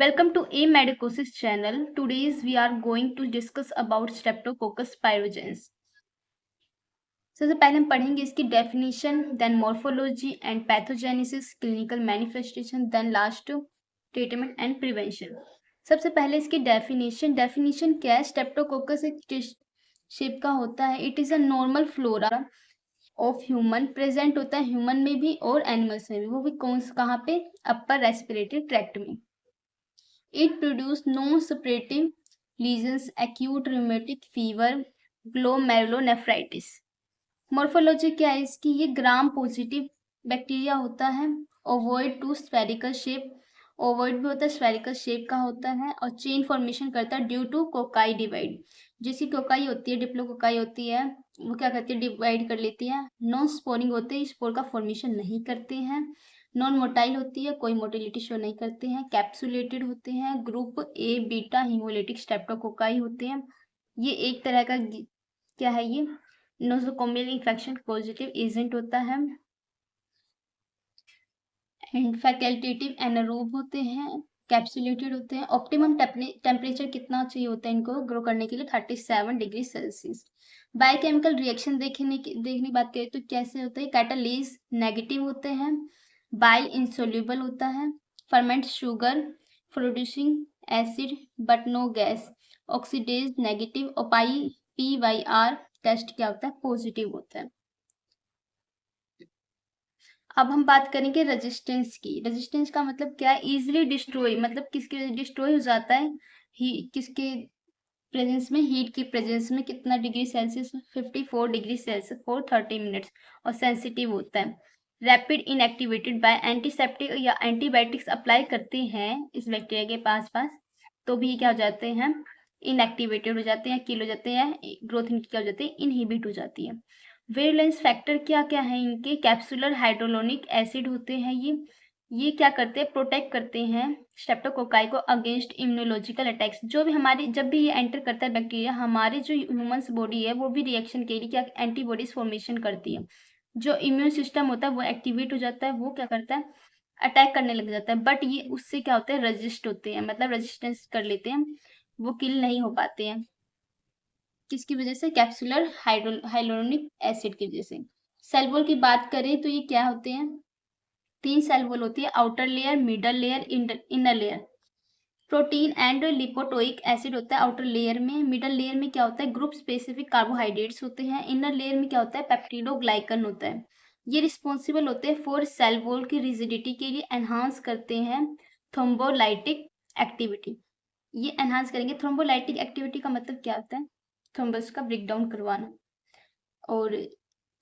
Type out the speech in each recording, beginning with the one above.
Welcome to A Medicosis channel. Today we are going to discuss about Streptococcus pyogenes. सबसे पहले हम पढ़ेंगे इसकी definition, then morphology and pathogenesis, clinical manifestation, then last treatment and prevention. सबसे पहले इसकी definition क्या है? स्ट्रेप्टोकोकस एक शेप का होता है। It is a normal flora of human, present होता है ह्यूमन में भी और एनिमल्स में भी। वो भी कहाँ पे? अपर रेस्पिरेटरी ट्रैक्ट में। It produced non-suppurative lesions, acute rheumatic fever, glomerulonephritis. Morphology क्या है इसकी? ये ग्राम पॉजिटिव बैक्टीरिया होता है। Ovoid to spherical shape, ovoid भी होता है, स्फेरिकल शेप का होता है और चेन फॉर्मेशन करता है ड्यू टू कोकाई डिवाइड। जिसकी कोकाई होती है, डिप्लोकोकाई होती है, वो क्या करती है? डिवाइड कर लेती है। नॉन स्पोरिंग होते हैं, स्पोर का फॉर्मेशन नहीं करते हैं। नॉन मोटाइल होती है, कोई मोटिलिटी शो नहीं करते हैं। कैप्सुलेटेड होते हैं। Group A beta haemolytic streptococci होते हैं। ये एक तरह का क्या है? ये नोसोकोमियल इन्फेक्शन पॉजिटिव एजेंट होता है। एंड फैकल्टेटिव एनारोब होते हैं, कैप्सुलेटेड होते हैं। ऑप्टिमम टेम्परेचर कितना चाहिए होता है इनको ग्रो करने के लिए? 37 डिग्री सेल्सियस। बायोकेमिकल रिएक्शन देखने बात करें तो कैसे होता है? कैटालीज नेगेटिव होते हैं। बाइल इंसोल्यूबल होता है। Ferment sugar producing acid but no gas. Oxidase negative. ओपाई PYR टेस्ट क्या होता है? पॉजिटिव होता है। अब हम बात करेंगे रेजिस्टेंस की। रेजिस्टेंस का मतलब क्या है? इजिली डिस्ट्रॉय, मतलब किसके डिस्ट्रॉय हो जाता है? किसके प्रेजेंस में? हीट की प्रेजेंस में। कितना degree Celsius? 54 degree Celsius for 30 minutes. और सेंसिटिव होता है। रैपिड इनएक्टिवेटेड बाय एंटीसेप्टिक या एंटीबायोटिक्स अप्लाई करते हैं इस बैक्टीरिया के पास तो भी क्या हो जाते हैं? इनएक्टिवेटेड हो जाते हैं, किल हो जाते हैं, ग्रोथ इनकी क्या हो जाती है? इनहिबिट हो जाती है। वेवलेंथ फैक्टर क्या क्या है इनके? कैप्सुलर हाइड्रोलोनिक एसिड होते हैं ये क्या करते हैं? प्रोटेक्ट करते हैं स्ट्रेप्टोकोकाई को अगेंस्ट इम्यूनोलॉजिकल अटैक्स। जो भी हमारी, जब भी ये एंटर करता है बैक्टीरिया, हमारे जो ह्यूमन्स बॉडी है वो भी रिएक्शन के लिए क्या एंटीबॉडीज फॉर्मेशन करती है। जो इम्यून सिस्टम होता है वो एक्टिवेट हो जाता है, वो क्या करता है? अटैक करने लग जाता है। बट ये उससे क्या होता है? रेजिस्ट होते हैं, मतलब रेजिस्टेंस कर लेते हैं, वो किल नहीं हो पाते हैं। किसकी वजह से? कैप्सुलर हाइड्रोनिक एसिड की वजह से। सेल वॉल की बात करें तो ये क्या होते हैं? 3 सेल वॉल होती है, outer layer, middle layer, inner layer. Protein and lipoteichoic acid होता है आउटर लेयर में। मिडल लेयर में क्या होता है? ग्रुप स्पेसिफिक कार्बोहाइड्रेट्स होते हैं। इनर लेयर में क्या होता है? पेप्टिडोग्लाइकन होता है। ये रिस्पॉन्सिबल होते हैं फॉर सेल वॉल की रिजिडिटी के लिए, एनहांस करते हैं थ्रोम्बोलाइटिक एक्टिविटी। ये एनहांस करेंगे। थ्रोम्बोलाइटिक एक्टिविटी का मतलब क्या होता है? थ्रोम्बस का ब्रेक डाउन करवाना। और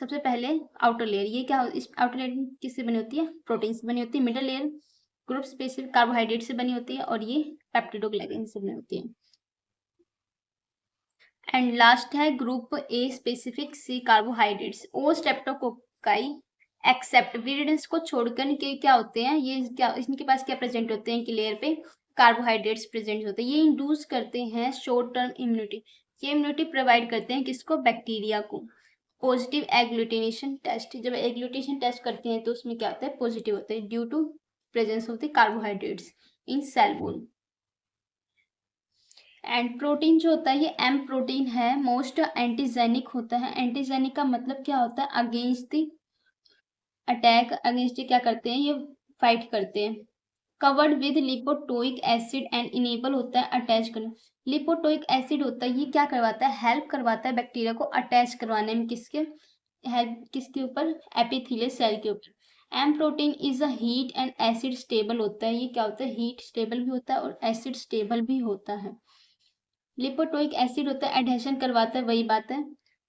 सबसे पहले आउटर लेयर, ये क्या इस आउटर लेयर किससे बनी होती है? प्रोटीन से बनी होती है। Middle layer group specific carbohydrate से बनी होती है और ये पेप्टिडोग्लाइकन से बनी होती है। एंड लास्ट है group A specific C carbohydrates. O streptococci except viridans को छोड़कर के क्या होते हैं? ये क्या इनके पास क्या प्रेजेंट होते हैं? इनकी लेयर पे कार्बोहाइड्रेट्स प्रेजेंट होते हैं। ये इंड्यूस करते हैं शॉर्ट टर्म इम्यूनिटी। ये इम्यूनिटी प्रोवाइड करते हैं किसको? बैक्टीरिया को। पॉजिटिव एग्लूटिनेशन टेस्ट, जब एग्लूटिनेशन टेस्ट करते हैं तो उसमें क्या होता है? पॉजिटिव होता है due to presence of the carbohydrates in cell wall. And protein जो होता है ये एम प्रोटीन है, मोस्ट एंटीजेनिक होता है। एंटीजेनिक का मतलब क्या होता है? अगेंस्ट द अटैक, अगेंस्ट क्या करते हैं? ये फाइट करते हैं। Covered with lipoteichoic acid and enable होता है अटैच करना। लिपोटोइक एसिड होता है, ये क्या करवाता है? हेल्प करवाता है बैक्टीरिया को अटैच करवाने में। किसके हेल्प? किसके ऊपर? एपिथेलियल सेल के ऊपर। M protein is a heat and acid stable होता है। ये क्या होता है? हीट स्टेबल भी होता है और एसिड स्टेबल भी होता है। लिपोटोइक एसिड होता है, एडहेशन करवाता है। वही बात है,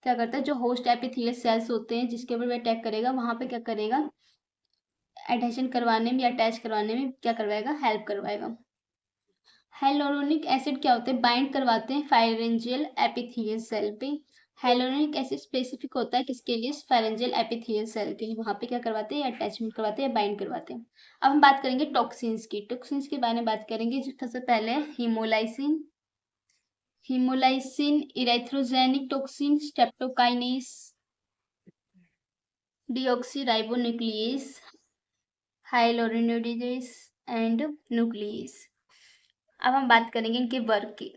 क्या करता है? जो होस्ट एपिथेलियल सेल्स होते हैं जिसके ऊपर वो अटैक करेगा, वहां पे क्या करेगा? एडहेशन करवाने में या अटैच करवाने में क्या करवाएगा? हेल्प करवाएगा। हाइलोरोनिक एसिड क्या होते हैं? बाइंड करवाते हैं फायरेंजियल एपिथेलियल सेल पे। हाइलोरोनिक एसिड स्पेसिफिक होता है किसके लिए? फायरेंजियल एपिथेलियल सेल के लिए। वहां पे क्या करवाते हैं? अटैचमेंट करवाते हैं या बाइंड करवाते हैं। अब हम बात करेंगे टॉक्सिन्स की। टॉक्सिन्स के बारे में बात करेंगे। सबसे पहले हीमोलाइसिन, हीमोलाइसिन, इरेथ्रोजेनिक टॉक्सिन, स्ट्रेप्टोकाइनेस, डीऑक्सीराइबोन्यूक्लियेज, हाइलोरिनोडिडेज एंड न्यूक्लियेज। अब हम बात करेंगे इनके वर्क की।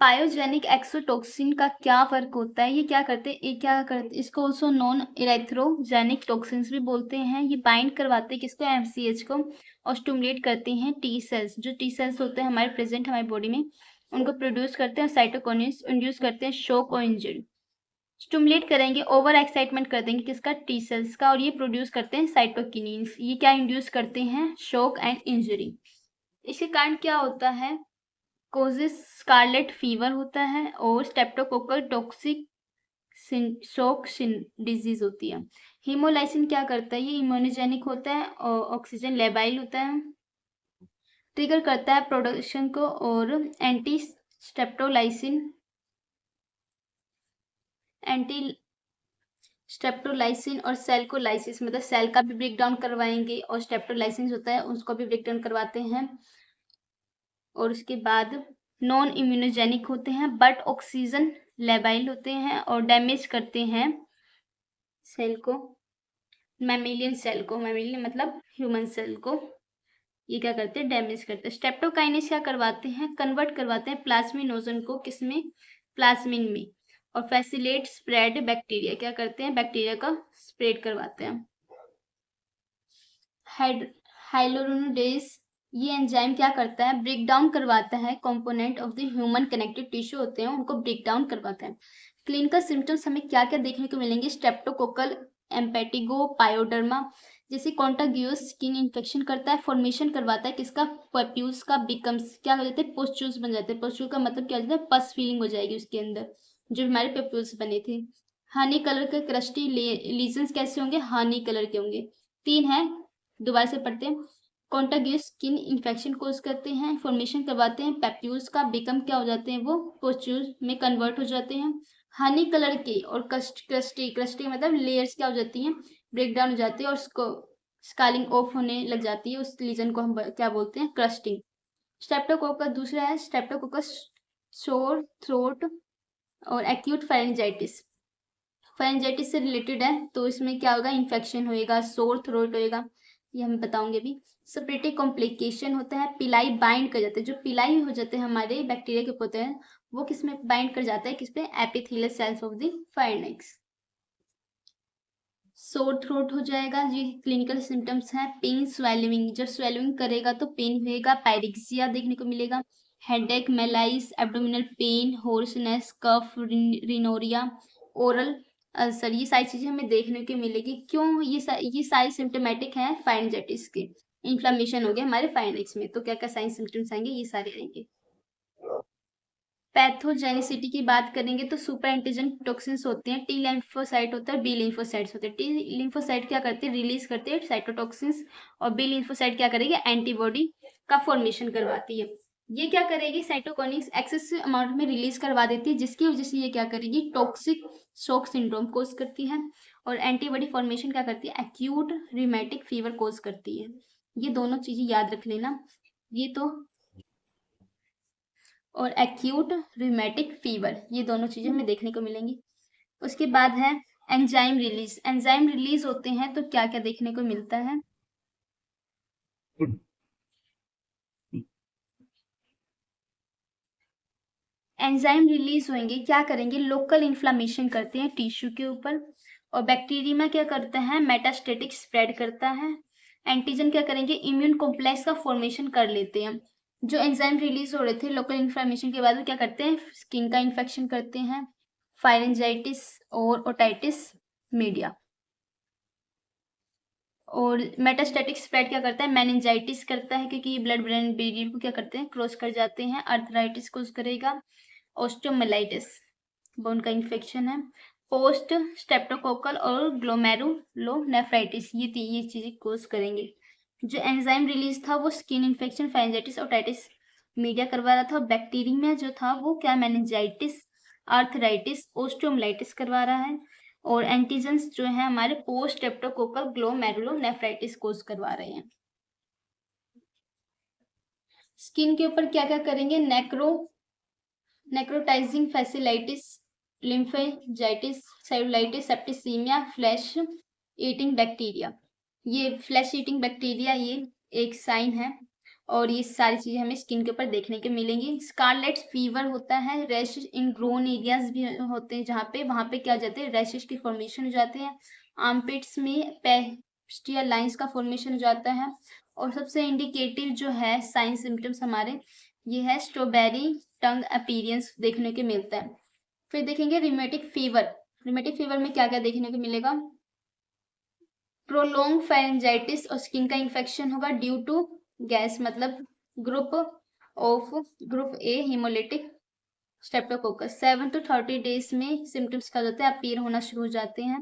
पायोजेनिक एक्सोटोक्सिन का क्या वर्क होता है, ये क्या करते हैं, ये क्या करते, इसको ऑल्सो नॉन इरेथ्रोजेनिक टॉक्सिन्स भी बोलते हैं। ये बाइंड करवाते हैं किसको, एमसीएच को, और स्टिमुलेट करते हैं टी सेल्स, जो टी सेल्स होते हैं हमारे प्रेजेंट हमारी बॉडी में, उनको प्रोड्यूस करते हैं, साइटोकिन्स इंड्यूस करते हैं शॉक और इंजरी। स्टिमुलेट करेंगे, ओवर एक्साइटमेंट कर देंगे किसका, टी सेल्स का, और ये प्रोड्यूस करते हैं साइटोकिन्स। ये क्या इंड्यूस करते हैं, शॉक एंड इंजरी। इसके कारण क्या होता है, कोजेस स्कारलेट फीवर होता है और स्टेप्टोकोकल टॉक्सिक शॉक डिजीज होती है। हीमोलाइसिन क्या करता है, ये इम्यूनोजेनिक होता है और ऑक्सीजन लेबाइल होता है, ट्रिगर करता है प्रोडक्शन को, और एंटी स्टेप्टोलाइसिन और सेल को लाइसिस, मतलब सेल का भी ब्रेक डाउन करवाएंगे, और स्टेप्टोलाइसिन होता है उसको भी ब्रेक डाउन करवाते हैं। और उसके बाद नॉन इम्यूनोजेनिक होते हैं बट ऑक्सीजन लेबाइल होते हैं और डैमेज करते हैं सेल को, मैमेलियन सेल को, मैमेलियन मतलब ह्यूमन सेल को, ये क्या करते हैं, डैमेज करते हैं। स्टेप्टोकाइनेस क्या करवाते हैं, कन्वर्ट करवाते हैं प्लाज्मिनोजन को किसमें, प्लाज्मिन में, और फैसिलेट स्प्रेड बैक्टीरिया, क्या करते हैं, बैक्टीरिया का स्प्रेड करवाते हैं। हाइलोरोनिडेज, ये एंजाइम क्या करता है, ब्रेक डाउन करवाता है component of the human connective tissue होते हैं उनको ब्रेक डाउन करवाता है। क्लिनिकल सिम्टम्स हमें क्या क्या देखने को मिलेंगे, स्ट्रेप्टोकोकल एम्पेटिगो पायोडर्मा, जैसे कॉन्टागियोस स्किन इन्फेक्शन करता है, फॉर्मेशन करवाता है किसका, पप्यूल्स का, बिकम्स क्या हो जाते हैं, पोस्ट्यूल्स बन जाते हैं। पोस्ट्यूल का मतलब क्या हो जाता है, पस फीलिंग हो जाएगी उसके अंदर, जो हमारे पप्यूल्स बने थे। हनी कलर के क्रस्टी लीजन्स कैसे होंगे, हनी कलर के होंगे। 3 है, दोबारा से पढ़ते हैं। कॉन्टागियस स्किन इन्फेक्शन कोज करते हैं, फॉर्मेशन करवाते हैं पैप्यूल्स का, बिकम क्या हो जाते हैं, वो पोस्ट्यूल्स में कन्वर्ट हो जाते हैं। हनी कलर के और क्रस्टी मतलब लेयर्स क्या हो जाती हैं, ब्रेक डाउन हो जाती है और उसको स्कालिंग ऑफ होने लग जाती है, उस लीजन को हम क्या बोलते हैं, क्रस्टिंग। स्ट्रेप्टोकोकस दूसरा है, स्ट्रेप्टोकोकस सोर थ्रोट और एक्यूट फेरेंजाइटिस से रिलेटेड है, तो इसमें क्या होगा, इन्फेक्शन होएगा, सोर थ्रोट होएगा, ये हम बताऊंगे भी। सेपरेटिव कॉम्प्लिकेशन होता है, पिलाई बाइंड कर जाते हैं, जो पिलाई हो जाते हैं हमारे बैक्टीरिया के होते हैं, वो किस में बाइंड कर जाता है, किस पे, epithelial cells of the फाइनेक्स। Sore throat हो जाएगा, ये क्लिनिकल सिम्टम्स हैं। पेन स्वेलिंग, जब स्वेलिंग करेगा तो पेन होएगा, पायरिक्सिया देखने को मिलेगा, हेडेक, मेलाइस, एब्डोमिनल पेन, होर्सनेस, कफ, रिनोरिया, ओरल अल्सर, ये सारी चीजें हमें देखने को मिलेगी। क्यों, ये सारे सिम्टोमेटिक हैं फाइनेंजाइटिस के। इन्फ्लामेशन हो गया हमारे फाइनेक्स में, तो क्या क्या साइन सिम्टम्स आएंगे, ये सारे आएंगे। पैथोजेनिसिटी की बात करेंगे तो सुपर एंटीजन टॉक्सिन्स होते हैं, टी लिम्फोसाइट होता है, बी लिम्फोसाइट्स होते हैं। टी लिम्फोसाइट क्या करते हैं, रिलीज करते हैं साइटोटॉक्सिन्स, और बी लिम्फोसाइट क्या करेगी, एंटीबॉडी का फॉर्मेशन करवाती है। ये क्या करेगी, साइटोकिन्स एक्सेस अमाउंट में रिलीज करवा देती है, जिसकी वजह से ये क्या करेगी, टॉक्सिक शॉक सिंड्रोम कोज करती है, और एंटीबॉडी फॉर्मेशन क्या करती है, एक्यूट रिमेटिक फीवर कोज करती है। ये दोनों चीजें याद रख लेना, ये तो, और एक्यूट रिमेटिक फीवर, ये दोनों चीजें हमें देखने को मिलेंगी। उसके बाद है एंजाइम रिलीज, एंजाइम रिलीज होते हैं तो क्या क्या देखने को मिलता है, एंजाइम रिलीज होंगे, क्या करेंगे, लोकल इन्फ्लामेशन करते हैं टिश्यू के ऊपर, और बैक्टीरिया क्या करता है, मेटास्टेटिक स्प्रेड करता है। एंटीजन क्या करेंगे, इम्यून कॉम्प्लेक्स का फॉर्मेशन कर लेते हैं। जो एंजाइम रिलीज हो रहे थे लोकल इन्फ्लामेशन के बाद वो क्या करते हैं, स्किन का इन्फेक्शन करते हैं, फायरेंजाइटिस और ओटाइटिस मीडिया। और मेटास्टैटिक स्प्रेड क्या करता है, मेनिंजाइटिस करता है, क्योंकि ब्लड ब्रेन बैरियर को क्या करते हैं, क्रॉस कर जाते हैं। अर्थराइटिस कोज करेगा, ऑस्टियोमाइलाइटिस बोन का इन्फेक्शन है, पोस्ट स्टेप्टोकोकल और ग्लोमेरुलोनेफ्राइटिस, ये चीजें कोज करेंगे। जो एंजाइम रिलीज था वो स्किन इन्फेक्शन, फाइनेंजाइटिस, ओटाइटिस मीडिया करवा रहा था। बैक्टीरिया में जो था वो क्या, मेनिंजाइटिस, आर्थराइटिस, ओस्टियोमाइलाइटिस करवा रहा है। और एंटीजेंस जो है हमारे पोस्ट स्ट्रेप्टोकोकल ग्लोमेरुलोनेफ्राइटिस कोज करवा रहे हैं। स्किन के ऊपर क्या क्या करेंगे, necrotizing fasciitis, lymphangitis, cellulitis, septicaemia, flesh eating bacteria. ये फ्लैश ईटिंग बैक्टीरिया ये एक साइन है। और ये सारी चीज़ें हमें स्किन के ऊपर देखने को मिलेंगी। स्कारलेट फीवर होता है, रैशेस इन ग्रोन एरियाज भी होते हैं जहाँ पे, वहाँ पे क्या हो जाते हैं, रैशेस की फॉर्मेशन हो जाते हैं। आर्मपिट्स में पेस्टियल लाइंस का फॉर्मेशन हो जाता है। और सबसे इंडिकेटिव जो है साइन सिम्टम्स हमारे, ये है स्ट्रॉबेरी टंग अपीरियंस देखने को मिलता है। फिर देखेंगे रिमेटिक फीवर। रिमेटिक फीवर में क्या क्या देखने को मिलेगा, प्रोलोंग फेरेंजाइटिस और स्किन का इन्फेक्शन होगा ड्यू टू गैस, मतलब group A haemolytic Streptococcus. 7 to 30 days में सिम्टम्स क्या होते हैं, अपीयर होना शुरू हो जाते हैं।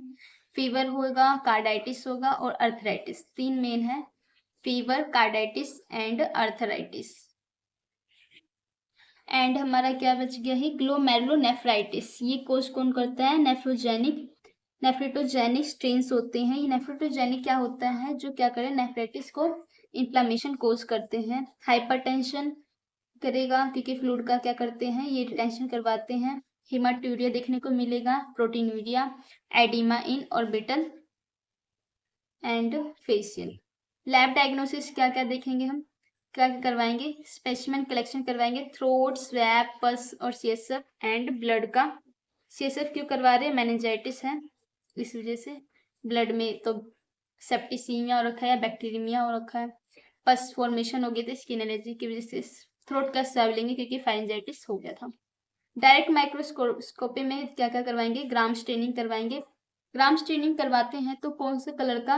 फीवर होगा, कार्डाइटिस होगा और अर्थराइटिस, तीन मेन है, fever, carditis and arthritis. And हमारा क्या बच गया है, ग्लोमेरुलोनेफ्राइटिस। ये कोज कौन करता है, नेफ्रेटोजेनिक स्ट्रेन्स होते हैं। ये नेफ्रेटोजेनिक क्या होता है, जो क्या करे, नेफ्राइटिस को इन्फ्लामेशन कोज करते हैं। हाइपरटेंशन करेगा क्योंकि फ्लूइड का क्या करते हैं, ये रिटेंशन करवाते हैं। हेमाटूरिया देखने को मिलेगा, proteinuria, oedema in orbital and facial. Lab diagnosis क्या क्या देखेंगे हम, क्या क्या करवाएंगे, स्पेसिमेन कलेक्शन करवाएंगे, थ्रोट, स्वैब, पल्स और सीएसएफ एंड ब्लड का। सीएसएफ क्यों करवा रहे हैं, मेनिंजाइटिस है इस वजह से। ब्लड में तो सेप्टिसीमिया हो रखा है या बैक्टीरियमिया हो रखा है। पस फॉर्मेशन हो गई थी स्किन एलर्जी की वजह से। थ्रोट का स्वाब लेंगे क्योंकि फाइनेंजाइटिस हो गया था। डायरेक्ट माइक्रोस्कोपी में क्या क्या करवाएंगे, ग्राम स्टेनिंग करवाएंगे। ग्राम स्टेनिंग करवाते हैं तो कौन से कलर का,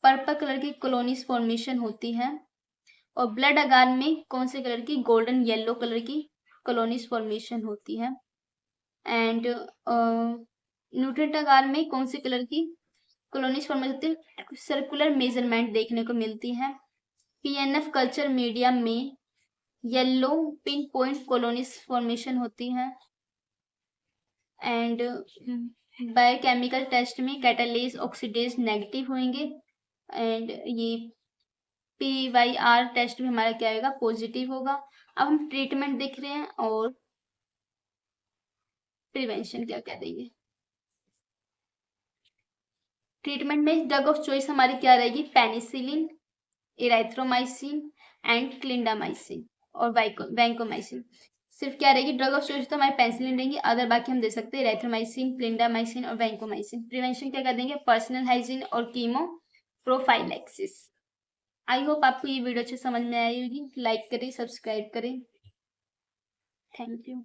पर्पल कलर की कॉलोनीज फॉर्मेशन होती है। और ब्लड अगार में कौन से कलर की, गोल्डन येलो कलर की कॉलोनीज फॉर्मेशन होती है। एंड न्यूट्रिएंट अगार में कौन से कलर की कॉलोनीज फॉर्मेशन होती है, सर्कुलर मेजरमेंट देखने को मिलती है। पीएनएफ कल्चर मीडियम में yellow pin point colonies formation होती है। एंड बायोकेमिकल टेस्ट में कैटालेज ऑक्सीडेज नेगेटिव होंगे। एंड ये PYR टेस्ट में हमारा क्या होगा, पॉजिटिव होगा। अब हम ट्रीटमेंट देख रहे हैं और प्रिवेंशन क्या क्या देंगे। ट्रीटमेंट में ड्रग ऑफ चॉइस हमारी क्या रहेगी, पेनिसिलिन, इराइथ्रोमाइसिन एंड क्लिंडामाइसिन और वैंकोमाइसिन। सिर्फ क्या रहेगी, ड्रग ऑफ चॉइस तो हमारे पेनिसिलिन रहेंगी, अदर बाकी हम दे सकते हैं इराइथ्रोमाइसिन, क्लिंडामाइसिन और वैंकोमाइसिन। प्रिवेंशन क्या कर देंगे, पर्सनल हाइजीन और कीमो प्रोफाइलैक्सिस। आई होप आपको ये वीडियो अच्छे समझ में आई होगी। लाइक करें, सब्सक्राइब करें। Thank you.